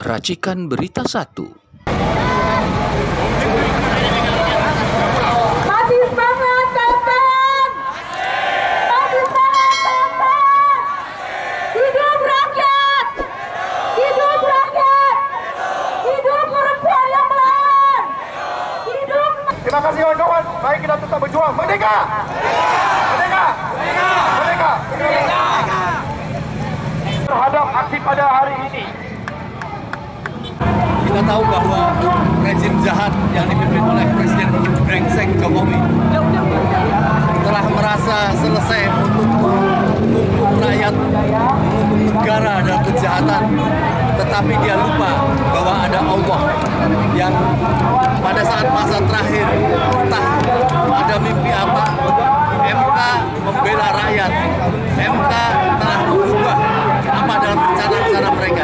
Racikan Berita 1. Masih semangat, teman! Masih semangat, teman! Hidup rakyat! Hidup rakyat! Hidup perempuan yang melawan! Hidup... Terima kasih kawan-kawan. Mari kita tetap berjuang. Merdeka! Merdeka! Merdeka! Merdeka! Terhadap aksi pada hari ini, kita tahu bahwa rezim jahat yang dipimpin oleh Presiden brengsek Jokowi telah merasa selesai untuk menghukum rakyat, menghukum negara dalam kejahatan. Tetapi dia lupa bahwa ada Allah yang pada saat masa terakhir, entah ada mimpi apa, MK membela rakyat. MK telah mengubah apa dalam rencana-rencana mereka.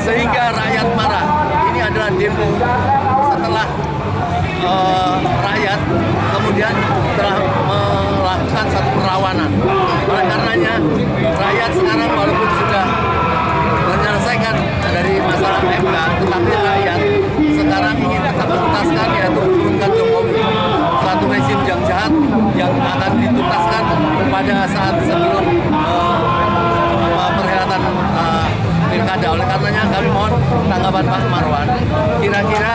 Sehingga rakyat marah. Ini adalah demo setelah rakyat kemudian telah melakukan satu perlawanan. Oleh karenanya rakyat sekarang walaupun sudah menyelesaikan dari masalah MK, tetapi rakyat sekarang ingin tetap menuntaskan, yaitu menurunkan Jokowi, suatu rezim yang jahat yang akan dituntaskan pada saat sebelum perhelatan pilkada. Oleh karenanya kami mohon tanggapan Pak Marwan. Kira-kira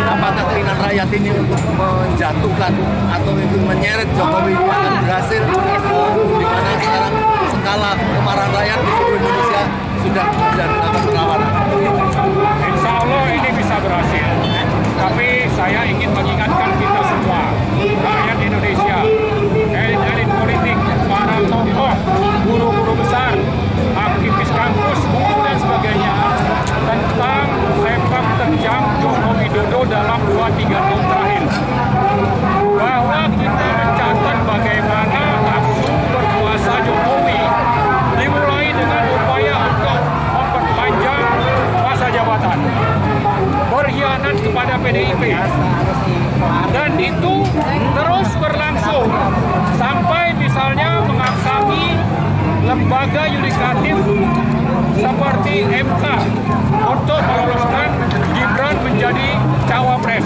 apakah keinginan rakyat ini untuk menjatuhkan atau itu menyeret Jokowi akan berhasil? Di mana sekarang skala kemarahan rakyat di seluruh Indonesia sudah dilakukan perlawanan. Insya Allah ini bisa berhasil. Tapi saya ingin mengingatkan kita semua, rakyat Indonesia, elit-elit politik, para tokoh, guru-guru besar, aktivis kampus, buku dan sebagainya, tentang sepak terjang Joko Widodo dalam 2-3 tahun terakhir. Bahwa kita mencatat bagaimana nafsu berkuasa Jokowi dimulai dengan upaya untuk memperpanjang masa jabatan, berkhianat kepada PDIP, dan itu terus berlangsung sampai misalnya mengaksangi lembaga yudikatif seperti MK untuk meloloskan Gibran menjadi cawapres,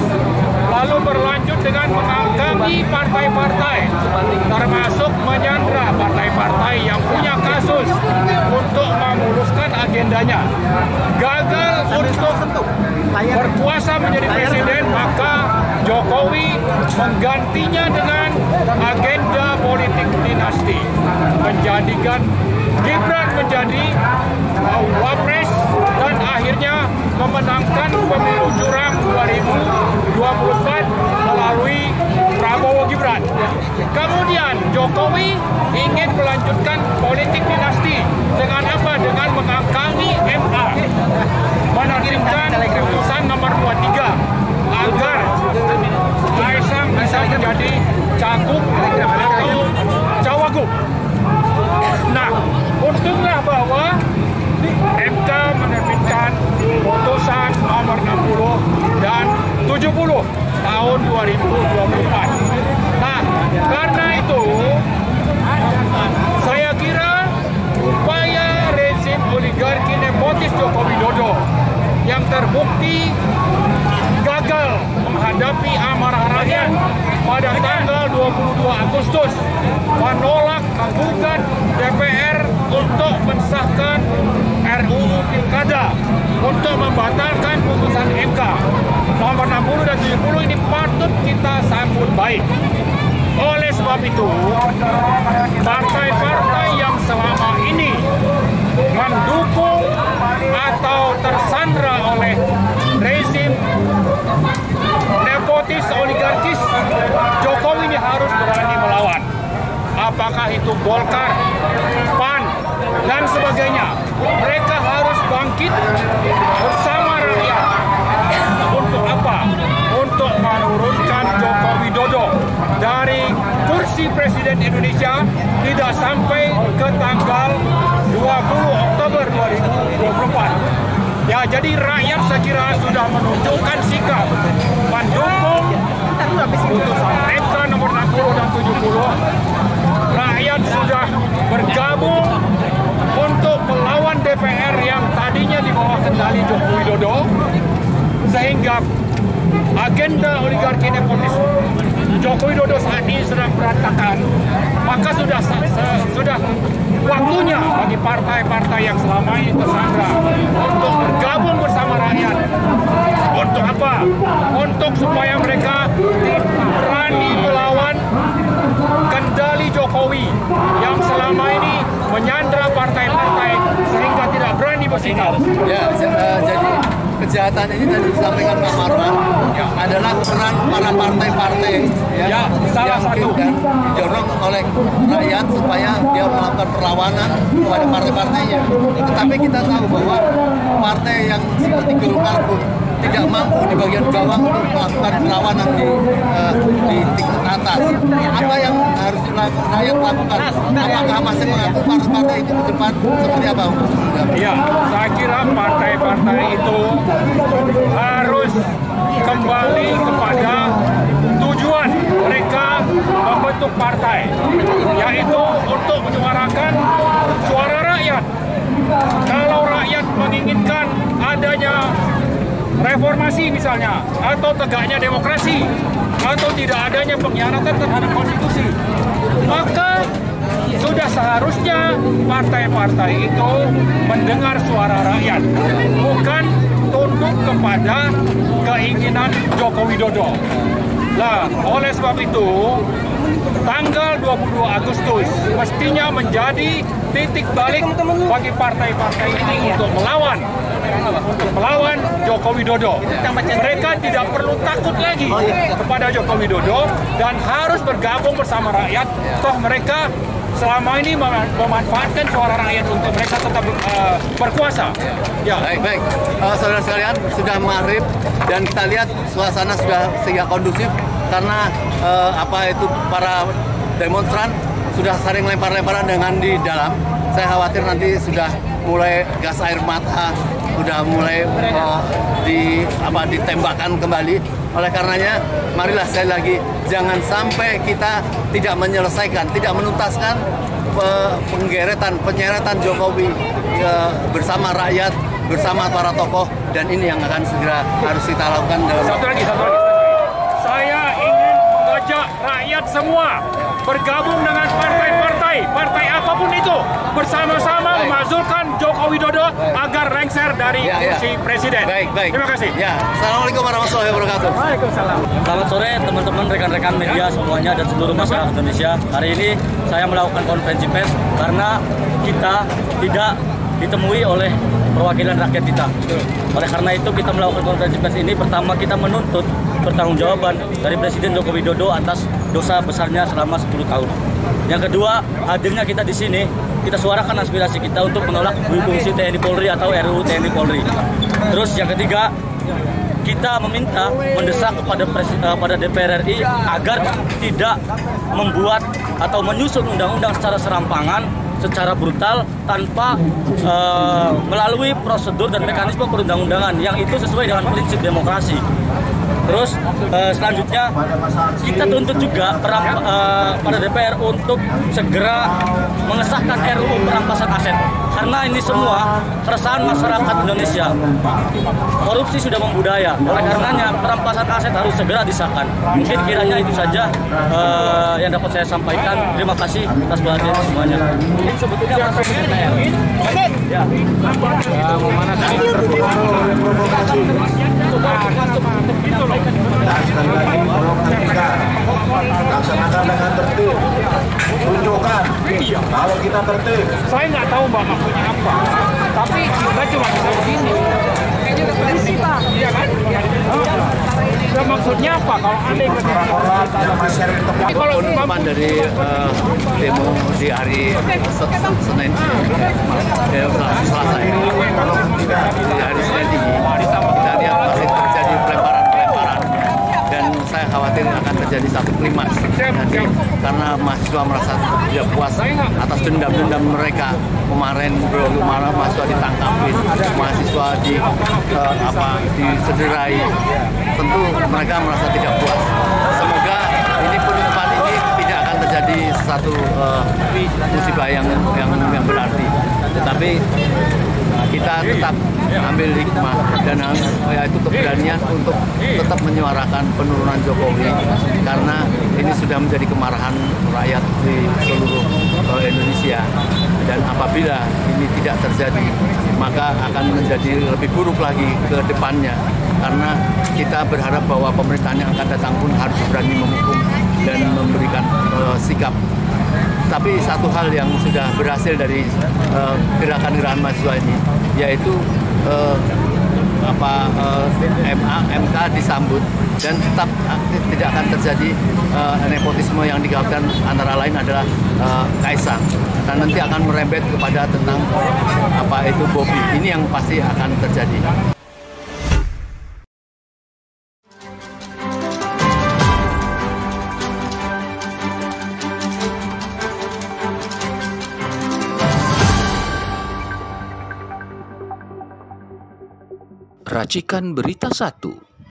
lalu berlanjut dengan mengangkangi partai-partai, termasuk menyandra partai-partai yang punya kasus untuk memuluskan agendanya. Gagal untuk berkuasa menjadi presiden, maka Jokowi menggantinya dengan agenda politik dinasti, menjadikan Gibran menjadi wapres dan akhirnya memenangkan pemilu curang 2024 melalui Prabowo Gibran. Kemudian Jokowi ingin melanjutkan politik dinasti dengan apa? Dengan mengangkangi MK, menerbitkan keputusan nomor 23 agar Kaisang bisa menjadi cagup atau cawagup. Nah, untunglah bahwa MK menerbitkan putusan nomor 60 dan 70 tahun 2024. Nah, karena itu saya kira upaya rezim oligarki nepotis Joko Widodo yang terbukti gagal menghadapi amarah rakyat pada tanggal 22 Agustus menolak menggugat DPR untuk mensahkan RUU Pilkada untuk membatalkan putusan MK nomor 60 dan 70 ini patut kita sambut baik. Oleh sebab itu, partai-partai yang selama ini mendukung atau tersandra oleh rezim nepotis oligarkis Jokowi ini harus berani melawan. Apakah itu Golkar, PAN, dan sebagainya. Mereka harus bangkit bersama rakyat. Untuk apa? Untuk menurunkan Joko Widodo dari kursi Presiden Indonesia tidak sampai ke tanggal 20 Oktober 2024. Ya, jadi rakyat saya kira sudah menunjukkan sikap mendukung putusan MK nomor 60 dan 70. Rakyat sudah bergabung untuk melawan DPR yang tadinya di bawah kendali kendali Joko Widodo, sehingga agenda oligarki nepotisme Joko Widodo saat ini sedang berantakan, maka sudah waktunya bagi partai-partai yang selama ini tersandra untuk bergabung bersama rakyat. Untuk apa? Untuk supaya mereka berani melawan kendali Jokowi yang selama ini menyandra partai-partai sehingga tidak berani bersikap. Ya, jadi kejahatan ini tadi disampaikan Pak Marwan adalah peran para partai-partai Ya, salah yang satu. dan didorong oleh rakyat supaya dia melakukan perlawanan kepada partai-partainya. Tetapi kita tahu bahwa partai yang seperti Golkar pun tidak mampu di bagian bawah untuk melakukan perlawanan di tingkat atas. Apa yang harus rakyat lakukan? Apakah masih mengaku partai itu ke depan seperti apa? Ya, saya kira partai-partai itu harus kembali kepada tujuan mereka membentuk partai, yaitu untuk menyuarakan suara rakyat. Kalau rakyat menginginkan adanya reformasi misalnya, atau tegaknya demokrasi, atau tidak adanya pengkhianatan terhadap konstitusi, maka sudah seharusnya partai-partai itu mendengar suara rakyat, bukan tunduk kepada keinginan Joko Widodo. Nah, oleh sebab itu, tanggal 22 Agustus mestinya menjadi titik balik bagi partai-partai ini untuk melawan Joko Widodo. Mereka tidak perlu takut lagi kepada Joko Widodo dan harus bergabung bersama rakyat. Toh mereka selama ini memanfaatkan suara rakyat untuk mereka tetap berkuasa. Ya. Baik. Saudara sekalian, sudah maghrib dan kita lihat suasana sudah tidak kondusif karena para demonstran sudah saling lempar-lemparan dengan di dalam. Saya khawatir nanti sudah mulai gas air mata, sudah mulai ditembakkan kembali. Oleh karenanya, marilah sekali lagi jangan sampai kita tidak menyelesaikan, tidak menuntaskan penyeretan Jokowi bersama rakyat, bersama para tokoh, dan ini yang akan segera harus kita lakukan. Satu lagi. Saya ingin mengajak rakyat semua bergabung dengan partai apapun itu, bersama-sama memakzulkan Joko Widodo agar lengser dari kursi presiden. Baik. Terima kasih. Ya, Assalamualaikum warahmatullahi wabarakatuh. Waalaikumsalam. Selamat sore teman-teman, rekan-rekan media semuanya dan seluruh masyarakat Indonesia. Hari ini saya melakukan konferensi pers karena kita tidak ditemui oleh perwakilan rakyat kita. Oleh karena itu kita melakukan konferensi pers ini. Pertama, kita menuntut pertanggungjawaban dari Presiden Joko Widodo atas dosa besarnya selama 10 tahun. Yang kedua, hadirnya kita di sini, kita suarakan aspirasi kita untuk menolak fungsi TNI Polri atau RUU TNI Polri. Terus yang ketiga, kita meminta mendesak kepada DPR RI agar tidak membuat atau menyusun undang-undang secara serampangan, secara brutal, tanpa melalui prosedur dan mekanisme perundang-undangan yang itu sesuai dengan prinsip demokrasi. Terus selanjutnya kita tuntut juga pada DPR untuk segera mengesahkan RUU perampasan aset, karena ini semua keresahan masyarakat Indonesia. Korupsi sudah membudaya, oleh karenanya perampasan aset harus segera disahkan. Mungkin kiranya itu saja yang dapat saya sampaikan. Terima kasih atas perhatian semuanya. Ini sebetulnya masuk ke DPR. Ya. Mana tadi laksanakan dengan tertib, tunjukkan kalau kita tertib. Saya nggak tahu Mbak maksudnya apa, tapi kita cuma bisa begini. Iya kan? Ya, maksudnya apa? Kalau aneh kalau teman dari demo di hari Senin, Selasa ini, di hari Senin ini, kita lihat masih terjadi pelemparan, dan saya khawatir akan terjadi satu klimaks nanti karena mahasiswa merasa tidak puas atas dendam-dendam mereka kemarin. Mahasiswa ditangkapin, mahasiswa disederai, tentu mereka merasa tidak puas. Semoga ini penutupan ini tidak akan terjadi satu musibah yang berarti, tetapi kita tetap ambil hikmah dan yaitu keberanian untuk tetap menyuarakan penurunan Jokowi, karena ini sudah menjadi kemarahan rakyat di seluruh Indonesia, dan apabila ini tidak terjadi maka akan menjadi lebih buruk lagi ke depannya, karena kita berharap bahwa pemerintahan yang akan datang pun harus berani menghukum dan memberikan sikap. Tapi satu hal yang sudah berhasil dari gerakan-gerakan mahasiswa ini, yaitu MK disambut dan tetap tidak akan terjadi nepotisme yang digaungkan, antara lain adalah Kaisang, dan nanti akan merembet kepada tentang itu Bobi. Ini yang pasti akan terjadi. Racikan Berita 1.